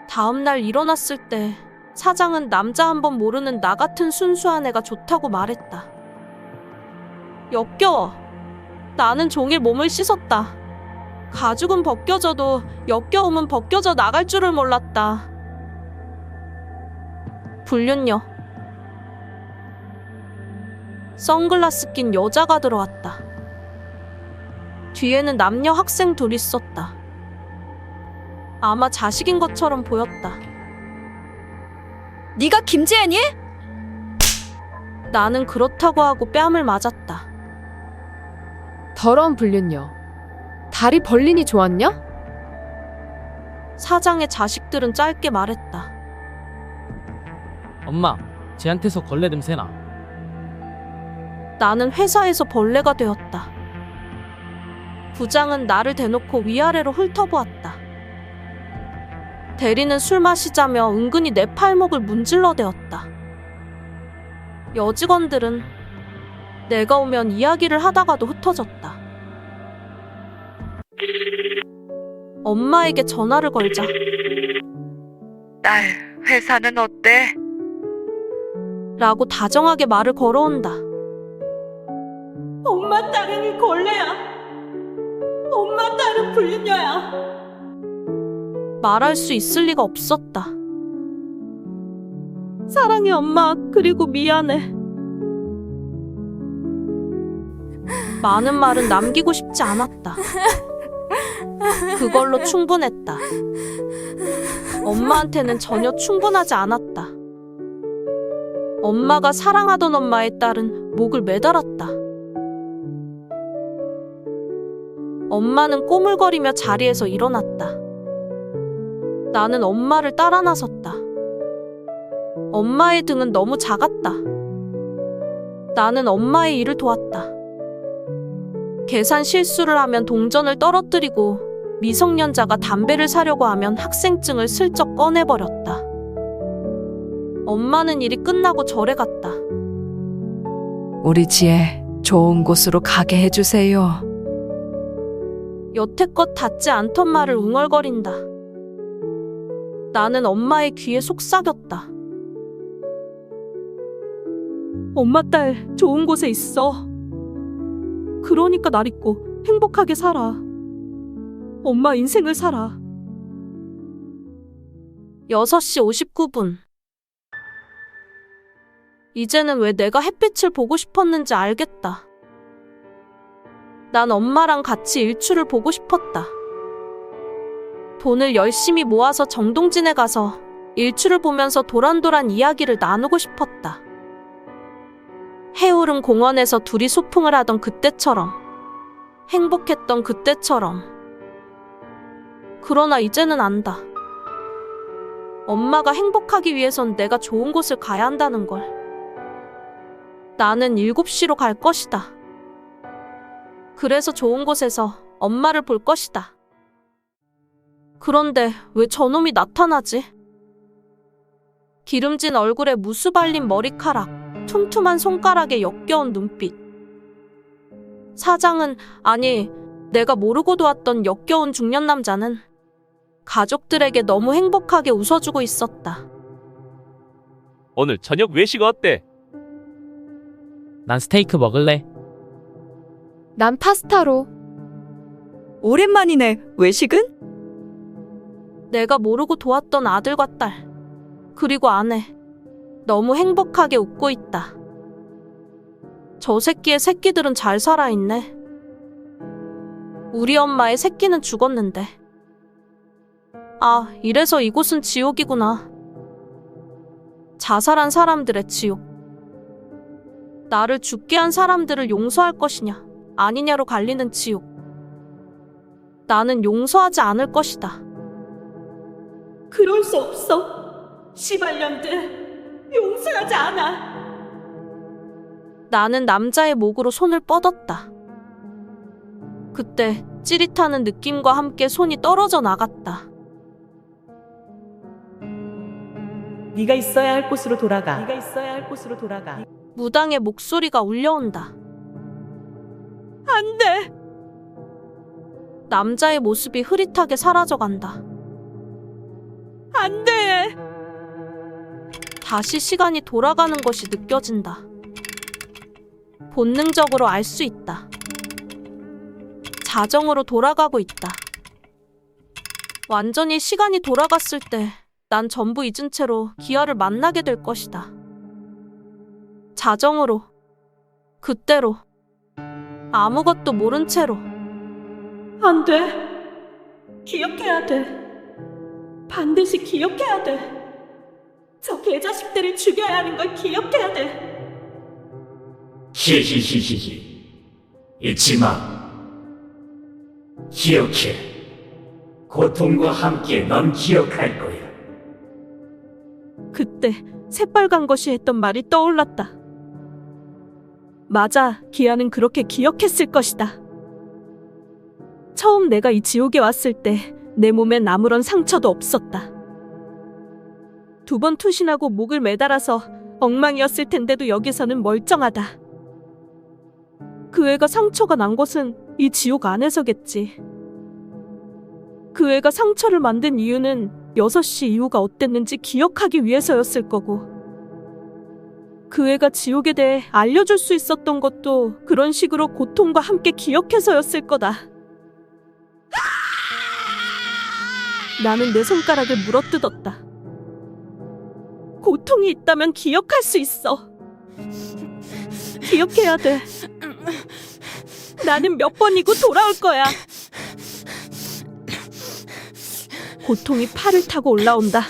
다음 날 일어났을 때 사장은 남자 한 번 모르는 나 같은 순수한 애가 좋다고 말했다. 역겨워. 나는 종일 몸을 씻었다. 가죽은 벗겨져도 역겨움은 벗겨져 나갈 줄을 몰랐다. 불륜녀. 선글라스 낀 여자가 들어왔다. 뒤에는 남녀 학생 둘이 있었다. 아마 자식인 것처럼 보였다. 네가 김지혜니? 나는 그렇다고 하고 뺨을 맞았다. 더러운 불륜녀. 다리 벌리니 좋았냐? 사장의 자식들은 짧게 말했다. 엄마, 쟤한테서 걸레 냄새나. 나는 회사에서 벌레가 되었다. 부장은 나를 대놓고 위아래로 훑어보았다. 대리는 술 마시자며 은근히 내 팔목을 문질러대었다. 여직원들은 내가 오면 이야기를 하다가도 흩어졌다. 엄마에게 전화를 걸자. 딸, 회사는 어때? 라고 다정하게 말을 걸어온다. 엄마 딸은 걸레야. 엄마 딸은 불륜녀야. 말할 수 있을 리가 없었다. 사랑해 엄마. 그리고 미안해. 많은 말은 남기고 싶지 않았다. 그걸로 충분했다. 엄마한테는 전혀 충분하지 않았다. 엄마가 사랑하던 엄마의 딸은 목을 매달았다. 엄마는 꼬물거리며 자리에서 일어났다. 나는 엄마를 따라 나섰다. 엄마의 등은 너무 작았다. 나는 엄마의 일을 도왔다. 계산 실수를 하면 동전을 떨어뜨리고 미성년자가 담배를 사려고 하면 학생증을 슬쩍 꺼내버렸다. 엄마는 일이 끝나고 절에 갔다. 우리 지혜 좋은 곳으로 가게 해주세요. 여태껏 닿지 않던 말을 웅얼거린다. 나는 엄마의 귀에 속삭였다. 엄마 딸 좋은 곳에 있어. 그러니까 날 잊고 행복하게 살아. 엄마 인생을 살아. 6시 59분. 이제는 왜 내가 햇빛을 보고 싶었는지 알겠다. 난 엄마랑 같이 일출을 보고 싶었다. 돈을 열심히 모아서 정동진에 가서 일출을 보면서 도란도란 이야기를 나누고 싶었다. 해오름 공원에서 둘이 소풍을 하던 그때처럼, 행복했던 그때처럼. 그러나 이제는 안다. 엄마가 행복하기 위해선 내가 좋은 곳을 가야 한다는 걸. 나는 7시로 갈 것이다. 그래서 좋은 곳에서 엄마를 볼 것이다. 그런데 왜 저놈이 나타나지? 기름진 얼굴에 무수 발린 머리카락, 툼툼한 손가락에 역겨운 눈빛. 사장은, 아니, 내가 모르고도 왔던 역겨운 중년 남자는 가족들에게 너무 행복하게 웃어주고 있었다. 오늘 저녁 외식 어때? 난 스테이크 먹을래. 난 파스타로. 오랜만이네. 외식은? 내가 모르고 도왔던 아들과 딸, 그리고 아내. 너무 행복하게 웃고 있다. 저 새끼의 새끼들은 잘 살아있네. 우리 엄마의 새끼는 죽었는데. 아, 이래서 이곳은 지옥이구나. 자살한 사람들의 지옥. 나를 죽게 한 사람들을 용서할 것이냐, 아니냐로 갈리는 지옥. 나는 용서하지 않을 것이다. 그럴 수 없어. 시발년들, 용서하지 않아. 나는 남자의 목으로 손을 뻗었다. 그때 찌릿하는 느낌과 함께 손이 떨어져 나갔다. 네가 있어야 할 곳으로 돌아가. 네가 있어야 할 곳으로 돌아가. 무당의 목소리가 울려온다. 안 돼! 남자의 모습이 흐릿하게 사라져간다. 안 돼! 다시 시간이 돌아가는 것이 느껴진다. 본능적으로 알 수 있다. 자정으로 돌아가고 있다. 완전히 시간이 돌아갔을 때 난 전부 잊은 채로 기아를 만나게 될 것이다. 자정으로, 그때로, 아무것도 모른 채로. 안 돼. 기억해야 돼. 반드시 기억해야 돼. 저 개자식들을 죽여야 하는 걸 기억해야 돼. 히히히히히. 잊지 마. 기억해. 고통과 함께 넌 기억할 거야. 그때 새빨간 것이 했던 말이 떠올랐다. 맞아, 기아는 그렇게 기억했을 것이다. 처음 내가 이 지옥에 왔을 때 내 몸엔 아무런 상처도 없었다. 2번 투신하고 목을 매달아서 엉망이었을 텐데도 여기서는 멀쩡하다. 그 애가 상처가 난 곳은 이 지옥 안에서겠지. 그 애가 상처를 만든 이유는 6시 이후가 어땠는지 기억하기 위해서였을 거고, 그 애가 지옥에 대해 알려줄 수 있었던 것도 그런 식으로 고통과 함께 기억해서였을 거다. 나는 내 손가락을 물어뜯었다. 고통이 있다면 기억할 수 있어. 기억해야 돼. 나는 몇 번이고 돌아올 거야. 고통이 팔을 타고 올라온다.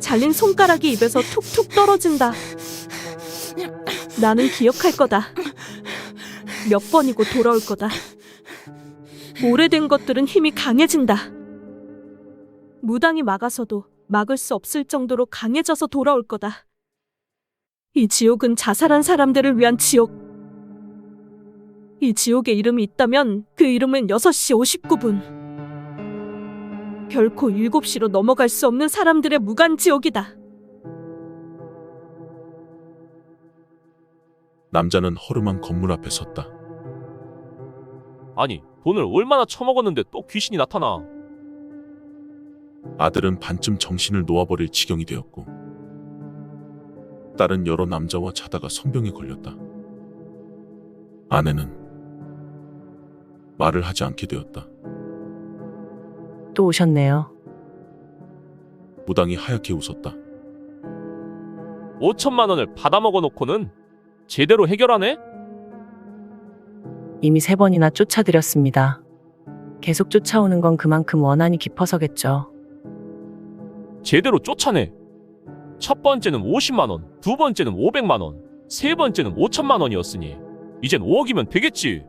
잘린 손가락이 입에서 툭툭 떨어진다. 나는 기억할 거다. 몇 번이고 돌아올 거다. 오래된 것들은 힘이 강해진다. 무당이 막아서도 막을 수 없을 정도로 강해져서 돌아올 거다. 이 지옥은 자살한 사람들을 위한 지옥. 이 지옥에 이름이 있다면 그 이름은 6시 59분. 결코 7시로 넘어갈 수 없는 사람들의 무간지옥이다. 남자는 허름한 건물 앞에 섰다. 아니, 돈을 얼마나 처먹었는데 또 귀신이 나타나. 아들은 반쯤 정신을 놓아버릴 지경이 되었고, 딸은 여러 남자와 자다가 성병에 걸렸다. 아내는 말을 하지 않게 되었다. 또 오셨네요. 무당이 하얗게 웃었다. 5천만 원을 받아먹어 놓고는 제대로 해결하네? 이미 3번이나 쫓아드렸습니다. 계속 쫓아오는 건 그만큼 원한이 깊어서겠죠. 제대로 쫓아내. 첫 번째는 50만 원, 두 번째는 500만 원, 세 번째는 5천만 원이었으니 이젠 5억이면 되겠지.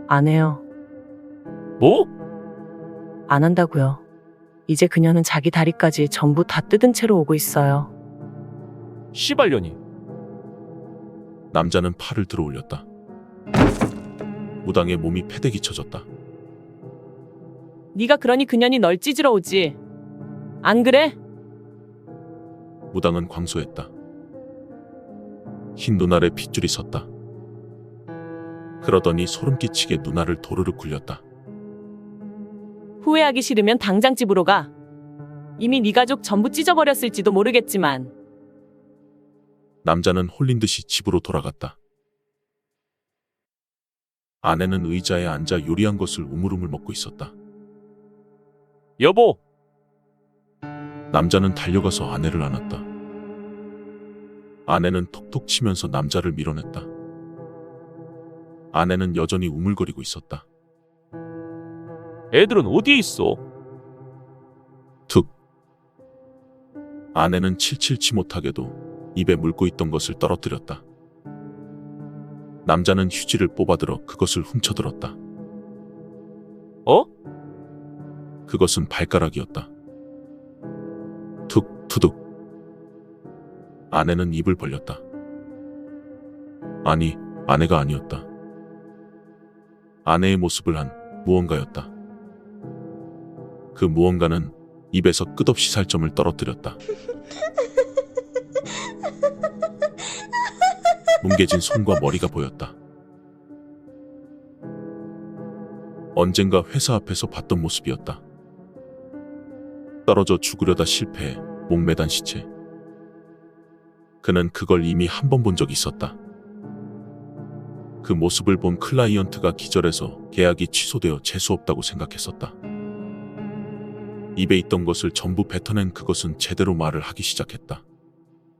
안 해요. 뭐? 안 한다고요. 이제 그녀는 자기 다리까지 전부 다 뜯은 채로 오고 있어요. 시발년이. 남자는 팔을 들어 올렸다. 무당의 몸이 패대기 쳐졌다. 네가 그러니 그년이 널 찢으러 오지. 안 그래? 무당은 광소했다. 흰 눈알에 핏줄이 섰다. 그러더니 소름 끼치게 눈알을 도르르 굴렸다. 후회하기 싫으면 당장 집으로 가. 이미 네 가족 전부 찢어버렸을지도 모르겠지만. 남자는 홀린 듯이 집으로 돌아갔다. 아내는 의자에 앉아 요리한 것을 우물우물 먹고 있었다. 여보, 남자는 달려가서 아내를 안았다. 아내는 톡톡 치면서 남자를 밀어냈다. 아내는 여전히 우물거리고 있었다. 애들은 어디에 있어? 툭. 아내는 칠칠치 못하게도 입에 물고 있던 것을 떨어뜨렸다. 남자는 휴지를 뽑아들어 그것을 훔쳐들었다. 어? 그것은 발가락이었다. 툭 투둑. 아내는 입을 벌렸다. 아니, 아내가 아니었다. 아내의 모습을 한 무언가였다. 그 무언가는 입에서 끝없이 살점을 떨어뜨렸다. 뭉개진 손과 머리가 보였다. 언젠가 회사 앞에서 봤던 모습이었다. 떨어져 죽으려다 실패해 목매단 시체. 그는 그걸 이미 한 번 본 적이 있었다. 그 모습을 본 클라이언트가 기절해서 계약이 취소되어 재수없다고 생각했었다. 입에 있던 것을 전부 뱉어낸 그것은 제대로 말을 하기 시작했다.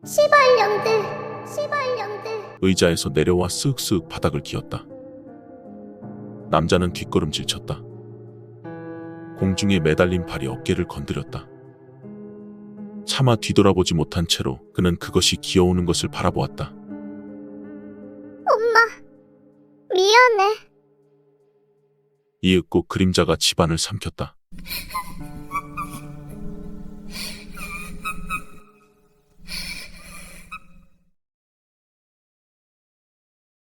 시발년들, 시발년들. 의자에서 내려와 쓱쓱 바닥을 기었다. 남자는 뒷걸음질 쳤다. 공중에 매달린 발이 어깨를 건드렸다. 차마 뒤돌아보지 못한 채로 그는 그것이 기어오는 것을 바라보았다. 엄마, 미안해. 이윽고 그림자가 집안을 삼켰다.